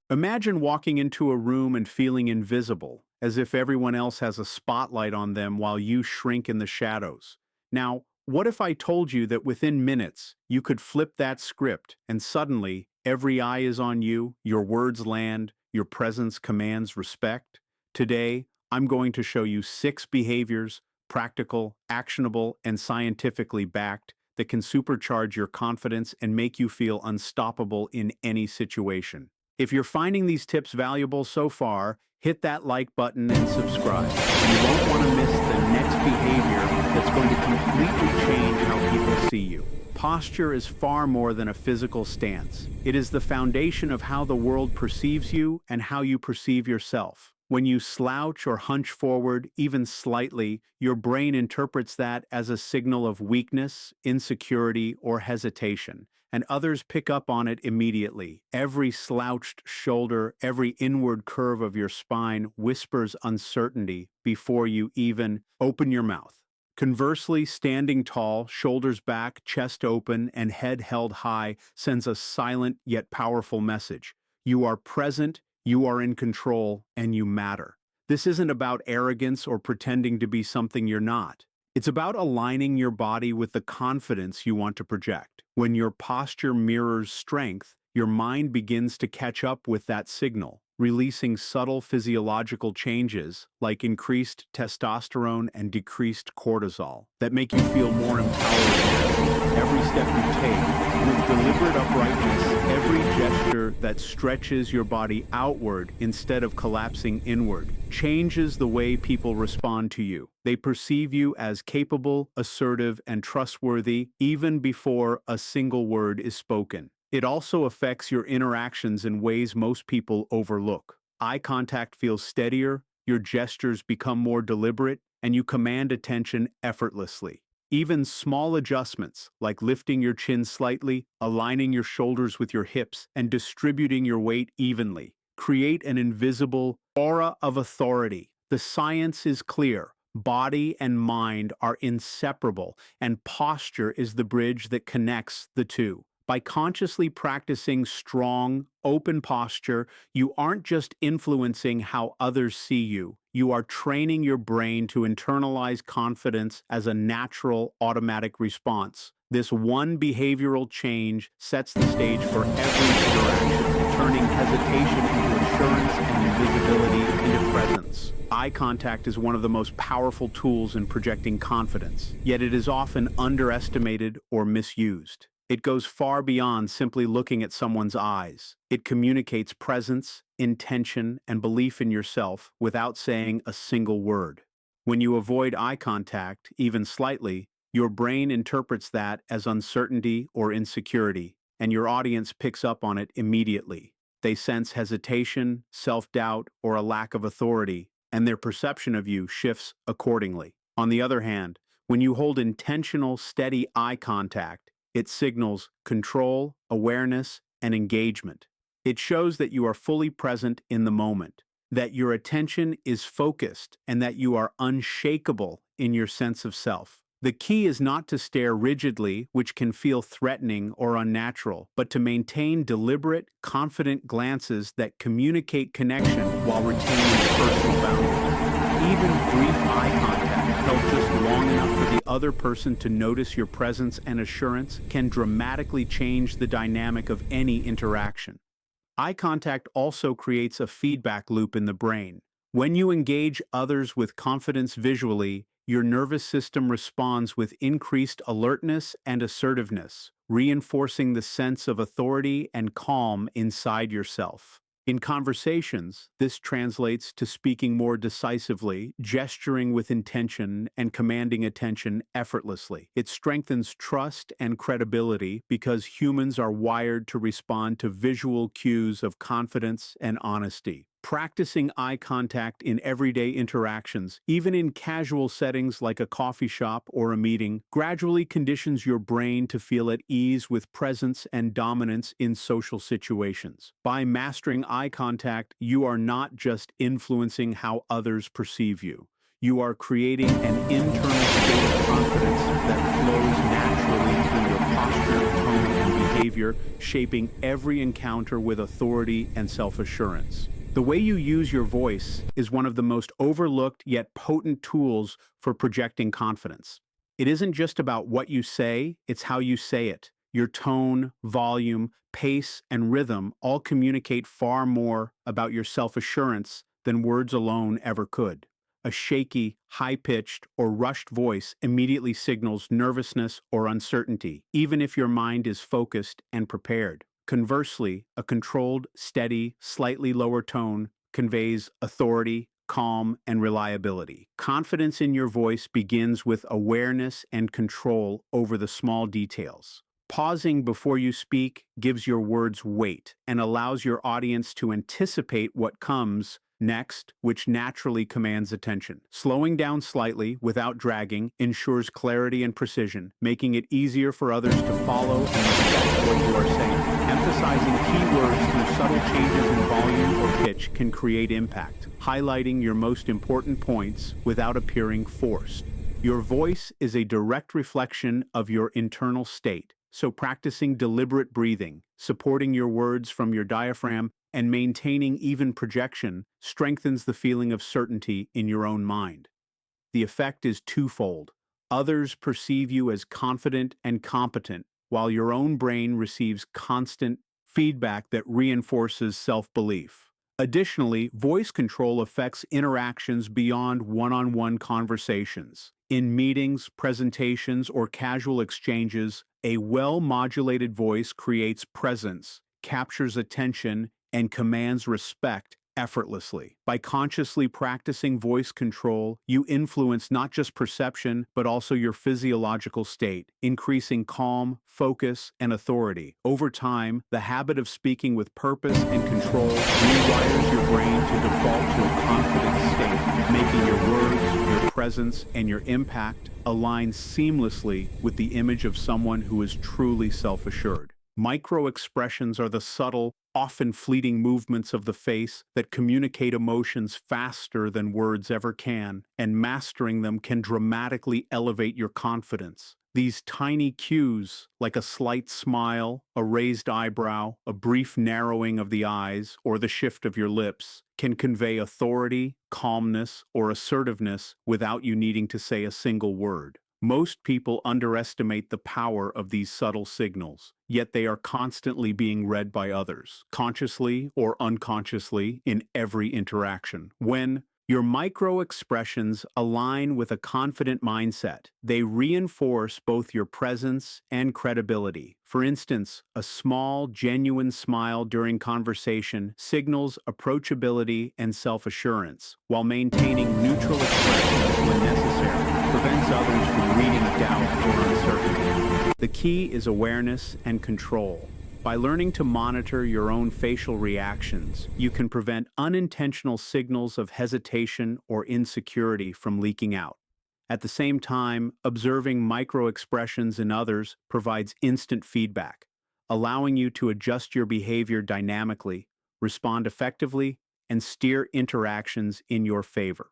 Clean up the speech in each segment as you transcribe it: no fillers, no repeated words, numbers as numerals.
Imagine walking into a room and feeling invisible, as if everyone else has a spotlight on them while you shrink in the shadows. Now, what if I told you that within minutes you could flip that script and suddenly every eye is on you, your words land, your presence commands respect? Today, I'm going to show you 6 behaviors, practical, actionable, and scientifically backed, that can supercharge your confidence and make you feel unstoppable in any situation. If you're finding these tips valuable so far, hit that like button and subscribe. You won't want to miss the next behavior that's going to completely change how people see you. Posture is far more than a physical stance. It is the foundation of how the world perceives you and how you perceive yourself. When you slouch or hunch forward, even slightly, your brain interprets that as a signal of weakness, insecurity, or hesitation, and others pick up on it immediately. Every slouched shoulder, every inward curve of your spine whispers uncertainty before you even open your mouth. Conversely, standing tall, shoulders back, chest open, and head held high sends a silent yet powerful message. You are present, you are in control, and you matter. This isn't about arrogance or pretending to be something you're not. It's about aligning your body with the confidence you want to project. When your posture mirrors strength, your mind begins to catch up with that signal, releasing subtle physiological changes like increased testosterone and decreased cortisol that make you feel more empowered. Every step you take, with deliberate uprightness, every gesture that stretches your body outward instead of collapsing inward, changes the way people respond to you. They perceive you as capable, assertive, and trustworthy even before a single word is spoken. It also affects your interactions in ways most people overlook. Eye contact feels steadier, your gestures become more deliberate, and you command attention effortlessly. Even small adjustments, like lifting your chin slightly, aligning your shoulders with your hips, and distributing your weight evenly, create an invisible aura of authority. The science is clear. Body and mind are inseparable, and posture is the bridge that connects the two. By consciously practicing strong, open posture, you aren't just influencing how others see you. You are training your brain to internalize confidence as a natural, automatic response. This one behavioral change sets the stage for every interaction, turning hesitation into assurance and invisibility into presence. Eye contact is one of the most powerful tools in projecting confidence, yet it is often underestimated or misused. It goes far beyond simply looking at someone's eyes. It communicates presence, intention, and belief in yourself without saying a single word. When you avoid eye contact, even slightly, your brain interprets that as uncertainty or insecurity, and your audience picks up on it immediately. They sense hesitation, self-doubt, or a lack of authority, and their perception of you shifts accordingly. On the other hand, when you hold intentional, steady eye contact, it signals control, awareness, and engagement. It shows that you are fully present in the moment, that your attention is focused, and that you are unshakable in your sense of self. The key is not to stare rigidly, which can feel threatening or unnatural, but to maintain deliberate, confident glances that communicate connection while retaining personal boundaries. Even brief eye contact, held just long enough for the other person to notice your presence and assurance, can dramatically change the dynamic of any interaction. Eye contact also creates a feedback loop in the brain. When you engage others with confidence visually, your nervous system responds with increased alertness and assertiveness, reinforcing the sense of authority and calm inside yourself. In conversations, this translates to speaking more decisively, gesturing with intention, and commanding attention effortlessly. It strengthens trust and credibility because humans are wired to respond to visual cues of confidence and honesty. Practicing eye contact in everyday interactions, even in casual settings like a coffee shop or a meeting, gradually conditions your brain to feel at ease with presence and dominance in social situations. By mastering eye contact, you are not just influencing how others perceive you. You are creating an internal state of confidence that flows naturally through your posture, tone, and behavior. behavior, shaping every encounter with authority and self-assurance. The way you use your voice is one of the most overlooked yet potent tools for projecting confidence. It isn't just about what you say, it's how you say it. Your tone, volume, pace, and rhythm all communicate far more about your self-assurance than words alone ever could. A shaky, high-pitched, or rushed voice immediately signals nervousness or uncertainty, even if your mind is focused and prepared. Conversely, a controlled, steady, slightly lower tone conveys authority, calm, and reliability. Confidence in your voice begins with awareness and control over the small details. Pausing before you speak gives your words weight and allows your audience to anticipate what comes next, which naturally commands attention. Slowing down slightly without dragging ensures clarity and precision, making it easier for others to follow and respect what you are saying. Emphasizing keywords through subtle changes in volume or pitch can create impact, highlighting your most important points without appearing forced. Your voice is a direct reflection of your internal state, so practicing deliberate breathing, supporting your words from your diaphragm, and maintaining even projection strengthens the feeling of certainty in your own mind. The effect is twofold. Others perceive you as confident and competent, while your own brain receives constant feedback that reinforces self-belief. Additionally, voice control affects interactions beyond one-on-one conversations. In meetings, presentations, or casual exchanges, a well-modulated voice creates presence, captures attention, and commands respect effortlessly. By consciously practicing voice control, you influence not just perception, but also your physiological state, increasing calm, focus, and authority. Over time, the habit of speaking with purpose and control rewires your brain to default to a confident state, making your words, your presence, and your impact align seamlessly with the image of someone who is truly self-assured. Micro-expressions are the subtle, often fleeting movements of the face that communicate emotions faster than words ever can, and mastering them can dramatically elevate your confidence. These tiny cues, like a slight smile, a raised eyebrow, a brief narrowing of the eyes, or the shift of your lips, can convey authority, calmness, or assertiveness without you needing to say a single word. Most people underestimate the power of these subtle signals, yet they are constantly being read by others, consciously or unconsciously, in every interaction. When your micro-expressions align with a confident mindset, they reinforce both your presence and credibility. For instance, a small, genuine smile during conversation signals approachability and self-assurance, while maintaining neutral expressions when necessary prevents others from reading doubt or uncertainty. The key is awareness and control. By learning to monitor your own facial reactions, you can prevent unintentional signals of hesitation or insecurity from leaking out. At the same time, observing micro-expressions in others provides instant feedback, allowing you to adjust your behavior dynamically, respond effectively, and steer interactions in your favor.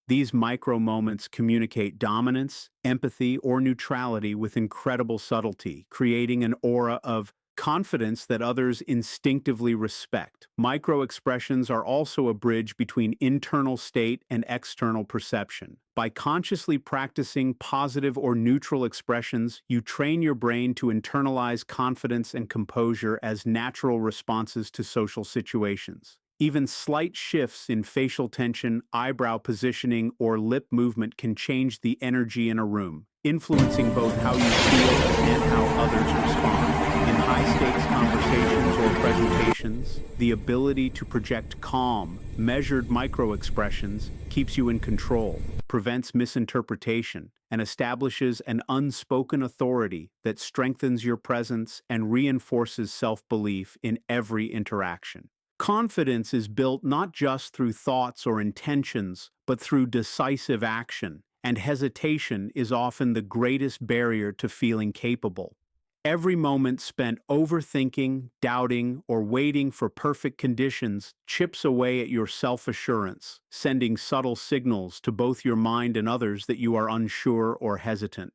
These micro moments communicate dominance, empathy, or neutrality with incredible subtlety, creating an aura of confidence that others instinctively respect. Micro expressions are also a bridge between internal state and external perception. By consciously practicing positive or neutral expressions, you train your brain to internalize confidence and composure as natural responses to social situations. Even slight shifts in facial tension, eyebrow positioning, or lip movement can change the energy in a room, influencing both how you feel and how others respond. In high-stakes conversations or presentations, the ability to project calm, measured micro-expressions keeps you in control, prevents misinterpretation, and establishes an unspoken authority that strengthens your presence and reinforces self-belief in every interaction. Confidence is built not just through thoughts or intentions, but through decisive action, and hesitation is often the greatest barrier to feeling capable. Every moment spent overthinking, doubting, or waiting for perfect conditions chips away at your self-assurance, sending subtle signals to both your mind and others that you are unsure or hesitant.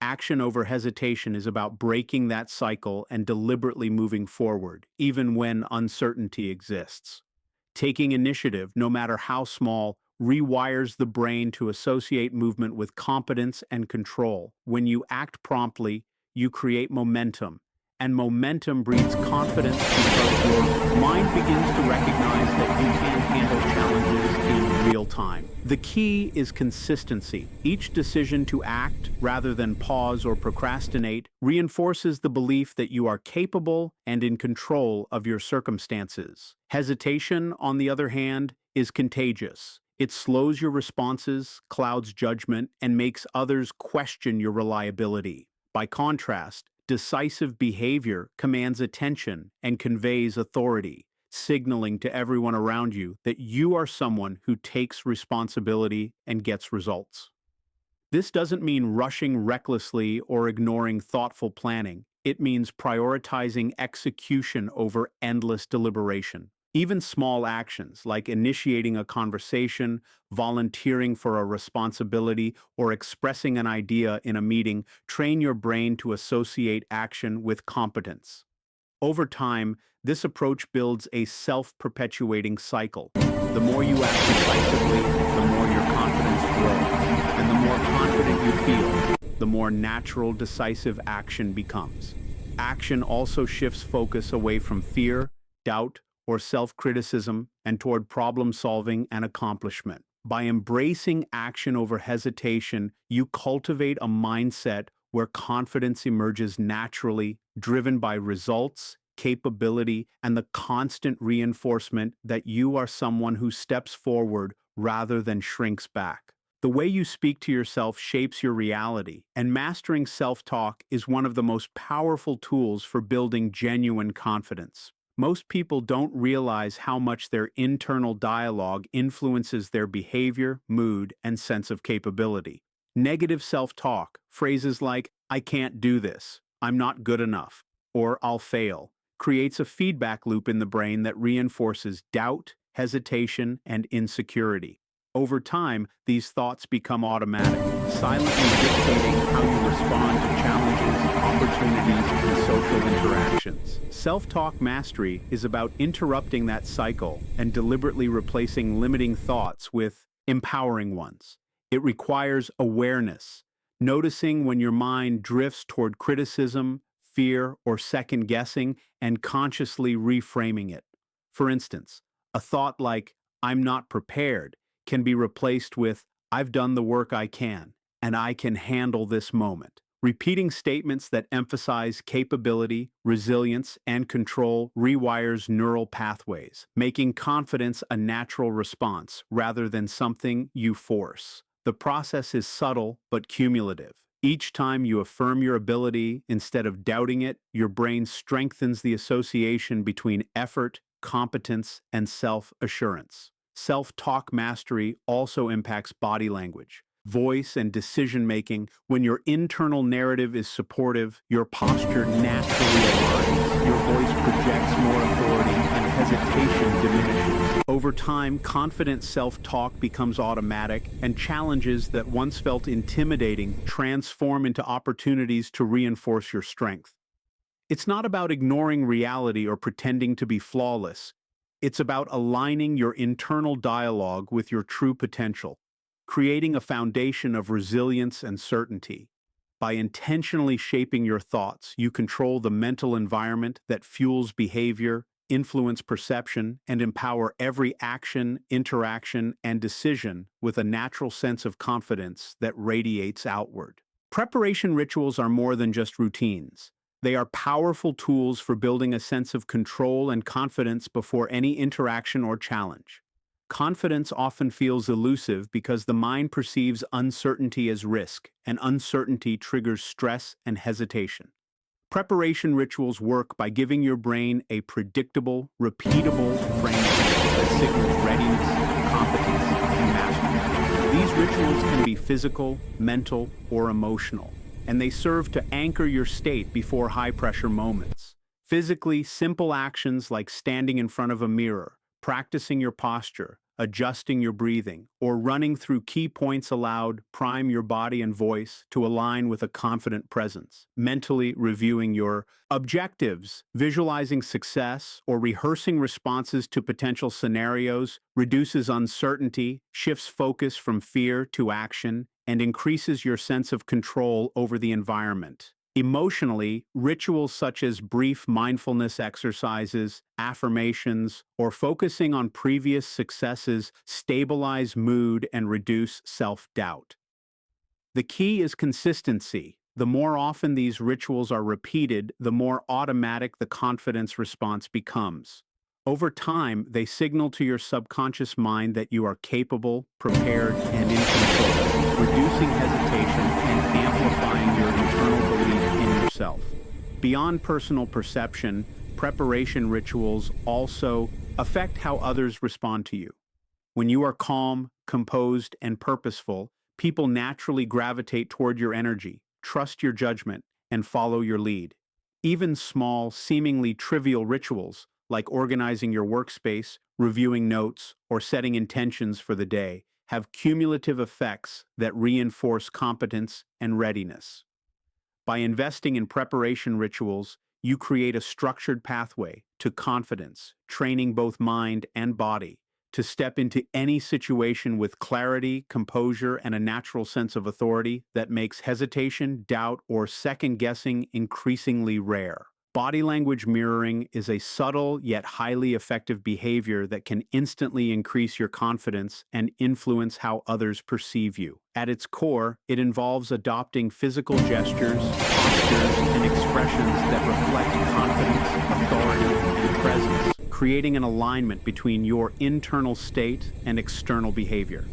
Action over hesitation is about breaking that cycle and deliberately moving forward, even when uncertainty exists. Taking initiative, no matter how small, rewires the brain to associate movement with competence and control. When you act promptly, you create momentum, and momentum breeds confidence because your mind begins to recognize that you can handle challenges in real time. The key is consistency. Each decision to act, rather than pause or procrastinate, reinforces the belief that you are capable and in control of your circumstances. Hesitation, on the other hand, is contagious. It slows your responses, clouds judgment, and makes others question your reliability. By contrast, decisive behavior commands attention and conveys authority, signaling to everyone around you that you are someone who takes responsibility and gets results. This doesn't mean rushing recklessly or ignoring thoughtful planning. It means prioritizing execution over endless deliberation. Even small actions like initiating a conversation, volunteering for a responsibility, or expressing an idea in a meeting train your brain to associate action with competence. Over time, this approach builds a self-perpetuating cycle. The more you act decisively, the more your confidence grows. And the more confident you feel, the more natural decisive action becomes. Action also shifts focus away from fear, doubt, or self-criticism and toward problem-solving and accomplishment. By embracing action over hesitation, you cultivate a mindset where confidence emerges naturally, driven by results, capability, and the constant reinforcement that you are someone who steps forward rather than shrinks back. The way you speak to yourself shapes your reality, and mastering self-talk is one of the most powerful tools for building genuine confidence. Most people don't realize how much their internal dialogue influences their behavior, mood, and sense of capability. Negative self-talk, phrases like, "I can't do this," "I'm not good enough," or "I'll fail," creates a feedback loop in the brain that reinforces doubt, hesitation, and insecurity. Over time, these thoughts become automatic, silently dictating how you respond to challenges, opportunities, and social interactions. Self-talk mastery is about interrupting that cycle and deliberately replacing limiting thoughts with empowering ones. It requires awareness, noticing when your mind drifts toward criticism, fear, or second-guessing, and consciously reframing it. For instance, a thought like, "I'm not prepared," can be replaced with, "I've done the work I can, and I can handle this moment." Repeating statements that emphasize capability, resilience, and control rewires neural pathways, making confidence a natural response rather than something you force. The process is subtle but cumulative. Each time you affirm your ability instead of doubting it, your brain strengthens the association between effort, competence, and self-assurance. Self-talk mastery also impacts body language, voice, and decision-making. When your internal narrative is supportive, your posture naturally aligns, your voice projects more authority, and hesitation diminishes. Over time, confident self-talk becomes automatic, and challenges that once felt intimidating transform into opportunities to reinforce your strength. It's not about ignoring reality or pretending to be flawless. It's about aligning your internal dialogue with your true potential, creating a foundation of resilience and certainty. By intentionally shaping your thoughts, you control the mental environment that fuels behavior, influence perception, and empower every action, interaction, and decision with a natural sense of confidence that radiates outward. Preparation rituals are more than just routines. They are powerful tools for building a sense of control and confidence before any interaction or challenge. Confidence often feels elusive because the mind perceives uncertainty as risk, and uncertainty triggers stress and hesitation. Preparation rituals work by giving your brain a predictable, repeatable framework that signals readiness, competence, and mastery. These rituals can be physical, mental, or emotional, and they serve to anchor your state before high-pressure moments. Physically, simple actions like standing in front of a mirror, practicing your posture, adjusting your breathing, or running through key points aloud prime your body and voice to align with a confident presence. Mentally reviewing your objectives, visualizing success, or rehearsing responses to potential scenarios reduces uncertainty, shifts focus from fear to action, and increases your sense of control over the environment. Emotionally, rituals such as brief mindfulness exercises, affirmations, or focusing on previous successes stabilize mood and reduce self-doubt. The key is consistency. The more often these rituals are repeated, the more automatic the confidence response becomes. Over time, they signal to your subconscious mind that you are capable, prepared, and in control, reducing hesitation and amplifying your internal belief in yourself. Beyond personal perception, preparation rituals also affect how others respond to you. When you are calm, composed, and purposeful, people naturally gravitate toward your energy, trust your judgment, and follow your lead. Even small, seemingly trivial rituals, like organizing your workspace, reviewing notes, or setting intentions for the day, have cumulative effects that reinforce competence and readiness. By investing in preparation rituals, you create a structured pathway to confidence, training both mind and body to step into any situation with clarity, composure, and a natural sense of authority that makes hesitation, doubt, or second-guessing increasingly rare. Body language mirroring is a subtle yet highly effective behavior that can instantly increase your confidence and influence how others perceive you. At its core, it involves adopting physical gestures, postures, and expressions that reflect confidence, authority, and presence, creating an alignment between your internal state and external behavior.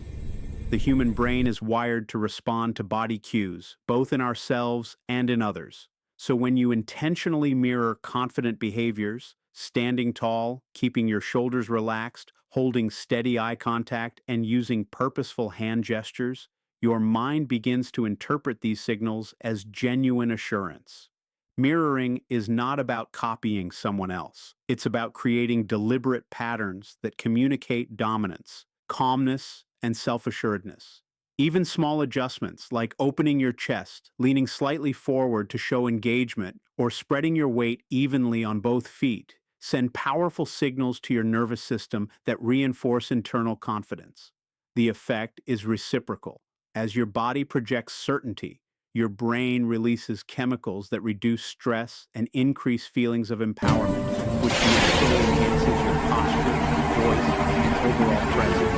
The human brain is wired to respond to body cues, both in ourselves and in others. So when you intentionally mirror confident behaviors, standing tall, keeping your shoulders relaxed, holding steady eye contact, and using purposeful hand gestures, your mind begins to interpret these signals as genuine assurance. Mirroring is not about copying someone else. It's about creating deliberate patterns that communicate dominance, calmness, and self-assuredness. Even small adjustments like opening your chest, leaning slightly forward to show engagement, or spreading your weight evenly on both feet send powerful signals to your nervous system that reinforce internal confidence. The effect is reciprocal. As your body projects certainty, your brain releases chemicals that reduce stress and increase feelings of empowerment, which naturally enhances your posture, voice, and overall presence.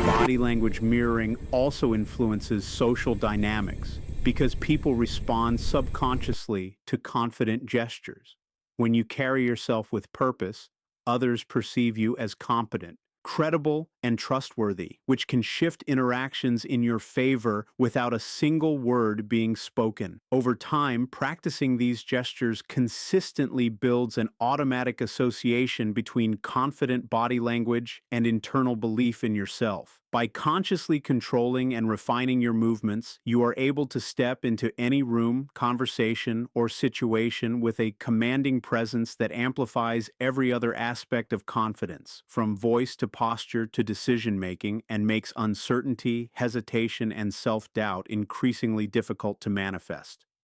Body language mirroring also influences social dynamics because people respond subconsciously to confident gestures. When you carry yourself with purpose, others perceive you as competent, credible, and trustworthy, which can shift interactions in your favor without a single word being spoken. Over time, practicing these gestures consistently builds an automatic association between confident body language and internal belief in yourself. By consciously controlling and refining your movements, you are able to step into any room, conversation, or situation with a commanding presence that amplifies every other aspect of confidence, from voice to posture to decision-making, and makes uncertainty, hesitation, and self-doubt increasingly difficult to manifest.